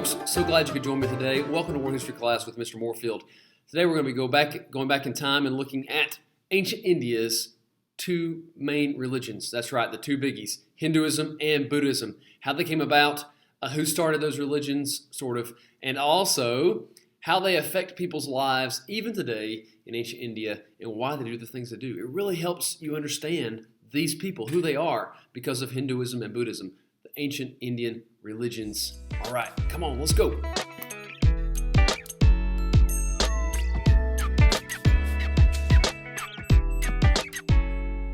folks, so glad you could join me today. Welcome to World History Class with Mr. Morefield. Today we're going to be going back in time and looking at ancient India's two main religions. That's right, the two biggies, Hinduism and Buddhism. How they came about, who started those religions, sort of, and also how they affect people's lives even today in ancient India and why they do the things they do. It really helps you understand these people, who they are, because of Hinduism and Buddhism, the ancient Indian religions. All right, come on, let's go.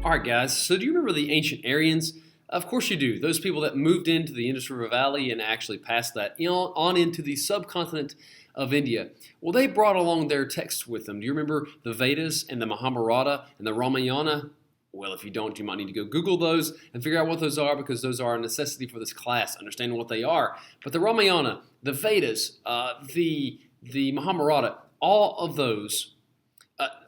All right, guys, so do you remember the ancient Aryans? Of course you do. Those people that moved into the Indus River Valley and actually passed that on into the subcontinent of India. Well, they brought along their texts with them. Do you remember the Vedas and the Mahabharata and the Ramayana? Well, if you don't, you might need to go Google those and figure out what those are, because those are a necessity for this class, understanding what they are. But the Ramayana, the Vedas, the Mahabharata, all of those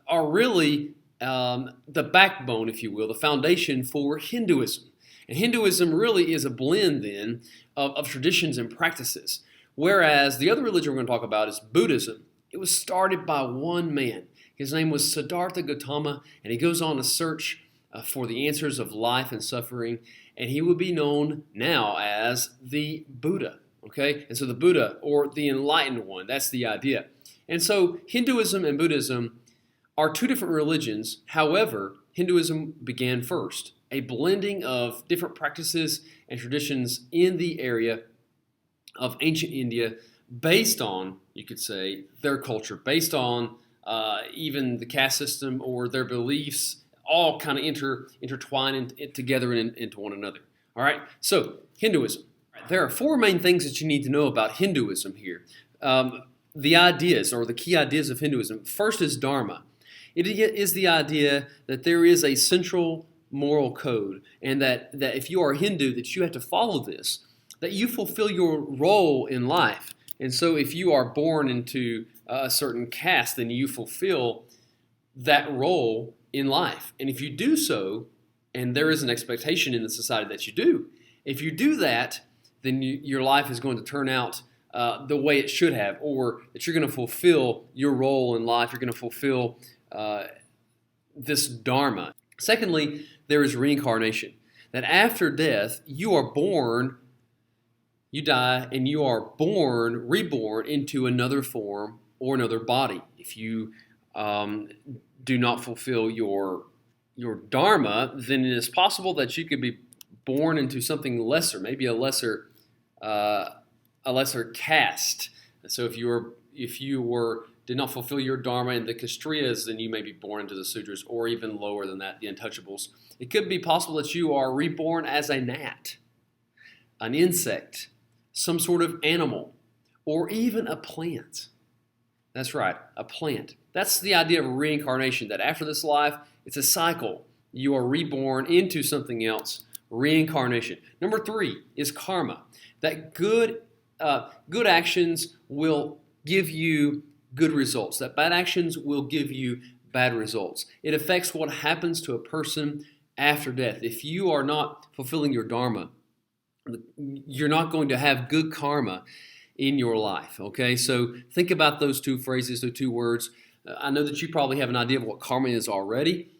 are really the backbone, if you will, the foundation for Hinduism. And Hinduism really is a blend then of traditions and practices. Whereas the other religion we're going to talk about is Buddhism. It was started by one man. His name was Siddhartha Gautama, and he goes on a search for the answers of life and suffering, and he would be known now as the Buddha. Okay, and so the Buddha, or the enlightened one, that's the idea. And so Hinduism and Buddhism are two different religions. However, Hinduism began first, a blending of different practices and traditions in the area of ancient India based on, you could say, their culture, based on even the caste system or their beliefs, all kind of intertwine together into one another. All right, so Hinduism. There are four main things that you need to know about Hinduism here. The ideas, or the key ideas of Hinduism. First is Dharma. It is the idea that there is a central moral code, and that if you are a Hindu, that you have to follow this, that you fulfill your role in life. And so if you are born into a certain caste, then you fulfill that role in life. And if you do so, and there is an expectation in the society that you do, if you do that, then your life is going to turn out the way it should have, or that you're going to fulfill your role in life, you're going to fulfill this Dharma. Secondly, there is reincarnation, that after death, you are born, you die, and you are reborn into another form or another body. If you do not fulfill your Dharma, then it is possible that you could be born into something lesser, maybe a lesser caste. So if you did not fulfill your Dharma in the Kshatriyas, then you may be born into the Sudras, or even lower than that, the Untouchables. It could be possible that you are reborn as a gnat, an insect, some sort of animal, or even a plant. That's right, a plant. That's the idea of reincarnation, that after this life, it's a cycle. You are reborn into something else, reincarnation. Number three is karma, that good actions will give you good results, that bad actions will give you bad results. It affects what happens to a person after death. If you are not fulfilling your Dharma, you're not going to have good karma in your life, okay? So think about those two phrases, those two words. I know that you probably have an idea of what karma is already.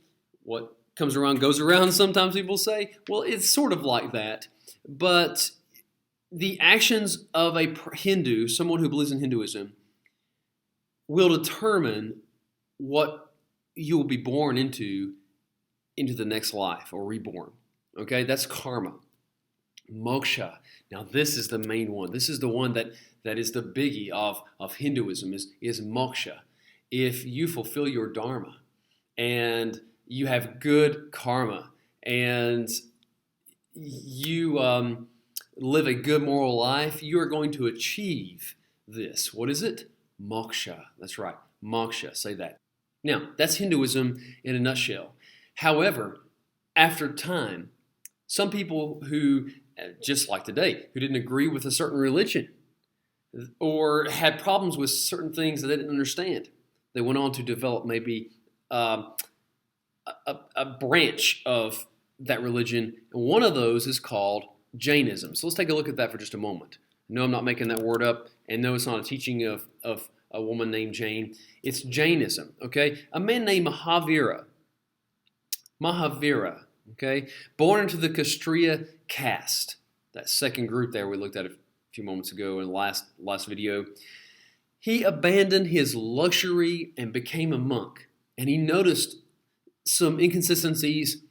What comes around goes around, sometimes people say. Well, it's sort of like that. But the actions of a Hindu, someone who believes in Hinduism, will determine what you will be born into the next life, or reborn. Okay, that's karma. Moksha. Now this is the main one. This is the one that is the biggie of Hinduism is moksha. If you fulfill your Dharma and you have good karma and you live a good moral life, you are going to achieve this. What is it? Moksha. That's right. Moksha. Say that. Now, that's Hinduism in a nutshell. However, after time, some people who, just like today, who didn't agree with a certain religion or had problems with certain things that they didn't understand, they went on to develop maybe a branch of that religion. And one of those is called Jainism. So let's take a look at that for just a moment. No, I'm not making that word up. And no, it's not a teaching of a woman named Jane. It's Jainism, okay? A man named Mahavira, okay? Born into the Kshatriya caste, that second group there we looked at a few moments ago in the last video. He abandoned his luxury and became a monk. And he noticed some inconsistencies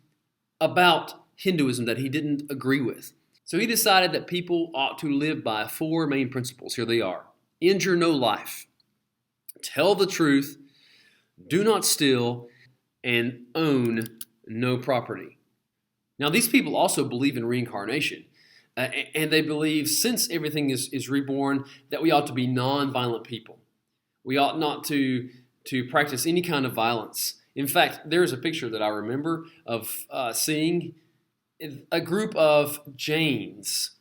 about Hinduism that he didn't agree with. So he decided that people ought to live by 4 main principles. Here they are. Injure no life. Tell the truth. Do not steal. And own no property. Now, these people also believe in reincarnation. And they believe, since everything is reborn, that we ought to be non-violent people. We ought not to practice any kind of violence. In fact, there's a picture that I remember of seeing a group of Jains,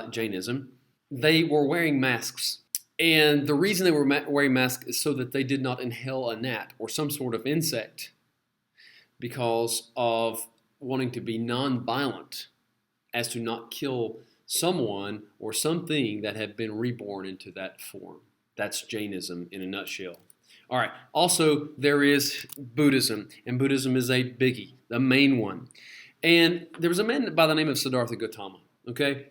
Jainism. They were wearing masks. And the reason they were wearing masks is so that they did not inhale a gnat or some sort of insect, because of wanting to be non-violent, as to not kill someone or something that had been reborn into that form. That's Jainism in a nutshell. All right, also there is Buddhism, and Buddhism is a biggie, the main one. And there was a man by the name of Siddhartha Gautama, okay?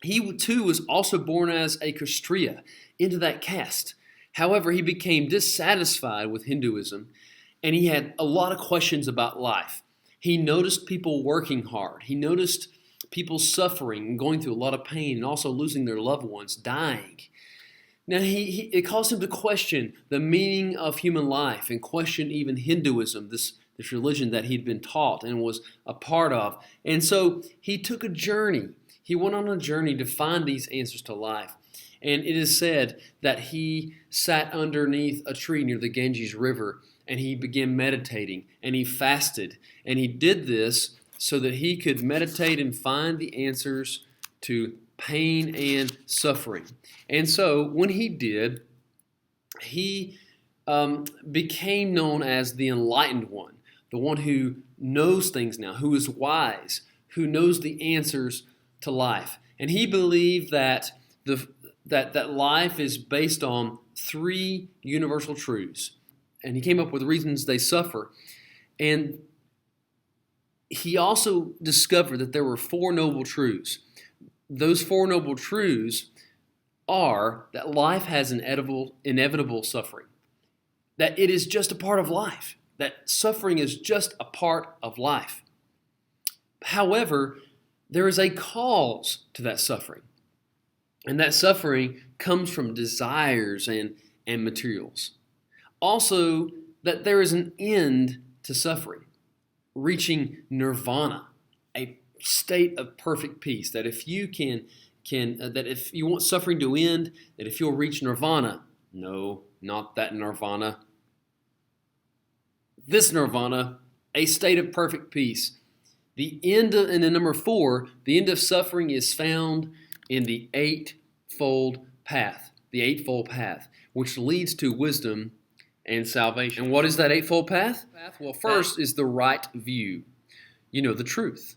He too was also born as a Kshatriya, into that caste. However, he became dissatisfied with Hinduism, and he had a lot of questions about life. He noticed people working hard. He noticed people suffering and going through a lot of pain, and also losing their loved ones, dying. Now, it caused him to question the meaning of human life and question even Hinduism, this religion that he'd been taught and was a part of. And so he took a journey. He went on a journey to find these answers to life. And it is said that he sat underneath a tree near the Ganges River, and he began meditating, and he fasted. And he did this so that he could meditate and find the answers to pain and suffering. And so when he did, he became known as the enlightened one, the one who knows things now, who is wise, who knows the answers to life. And he believed that that life is based on 3 universal truths. And he came up with reasons they suffer. And he also discovered that there were 4 noble truths. Those 4 noble truths are that life has inevitable suffering, that it is just a part of life, that suffering is just a part of life. However, there is a cause to that suffering, and that suffering comes from desires and materials. Also, that there is an end to suffering, reaching nirvana, a state of perfect peace. That if you that if you want suffering to end, that if you'll reach nirvana, no, not that nirvana, this nirvana, a state of perfect peace. The end of, and then number 4, the end of suffering is found in the eightfold path, which leads to wisdom and salvation. And what is that eightfold path? Well, first is the right view. The truth.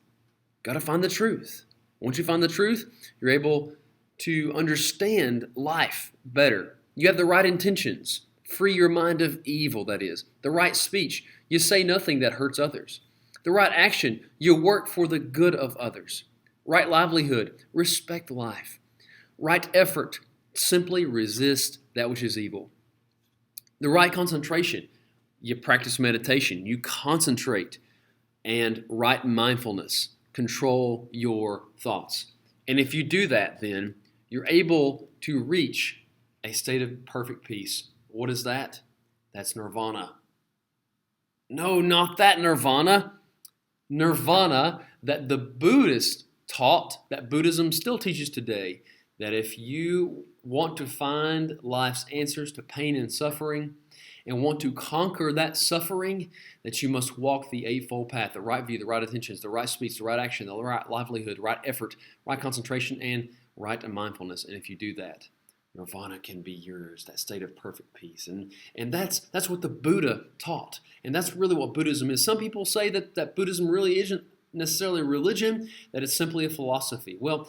Got to find the truth. Once you find the truth, you're able to understand life better. You have the right intentions. Free your mind of evil, that is. The right speech. You say nothing that hurts others. The right action. You work for the good of others. Right livelihood. Respect life. Right effort. Simply resist that which is evil. The right concentration. You practice meditation. You concentrate. And right mindfulness. Control your thoughts. And if you do that, then you're able to reach a state of perfect peace. What is that? That's nirvana. No, not that nirvana. Nirvana that the Buddhists taught, that Buddhism still teaches today, that if you want to find life's answers to pain and suffering, and want to conquer that suffering, that you must walk the eightfold path, the right view, the right intentions, the right speech, the right action, the right livelihood, right effort, right concentration, and right mindfulness. And if you do that, nirvana can be yours, that state of perfect peace. And that's what the Buddha taught. And that's really what Buddhism is. Some people say that Buddhism really isn't necessarily a religion, that it's simply a philosophy. Well,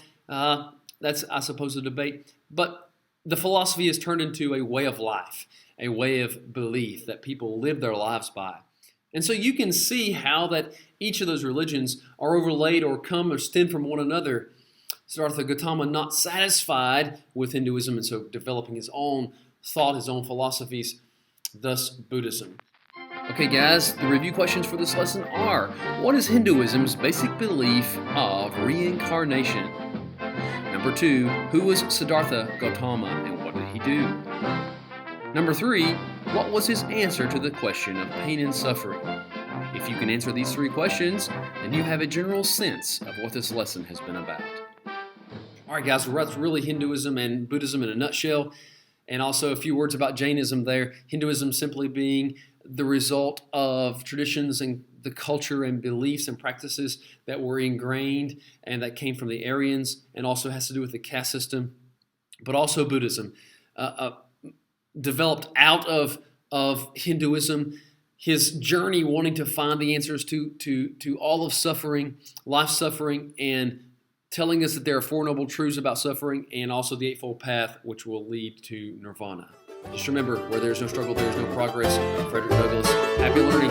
That's, I suppose, a debate. But the philosophy has turned into a way of life, a way of belief that people live their lives by. And so you can see how that each of those religions are overlaid or come or stem from one another. Siddhartha Gautama not satisfied with Hinduism, and so developing his own thought, his own philosophies, thus Buddhism. Okay guys, the review questions for this lesson are: what is Hinduism's basic belief of reincarnation? Number 2, who was Siddhartha Gautama and what did he do? Number 3, what was his answer to the question of pain and suffering? If you can answer these 3 questions, then you have a general sense of what this lesson has been about. All right, guys, well, that's really Hinduism and Buddhism in a nutshell. And also a few words about Jainism there. Hinduism simply being the result of traditions and the culture and beliefs and practices that were ingrained and that came from the Aryans, and also has to do with the caste system. But also Buddhism, developed out of Hinduism, his journey wanting to find the answers to all of suffering, life suffering, and telling us that there are 4 noble truths about suffering, and also the Eightfold Path, which will lead to nirvana. Just remember, where there's no struggle, there is no progress. Frederick Douglass, happy learning.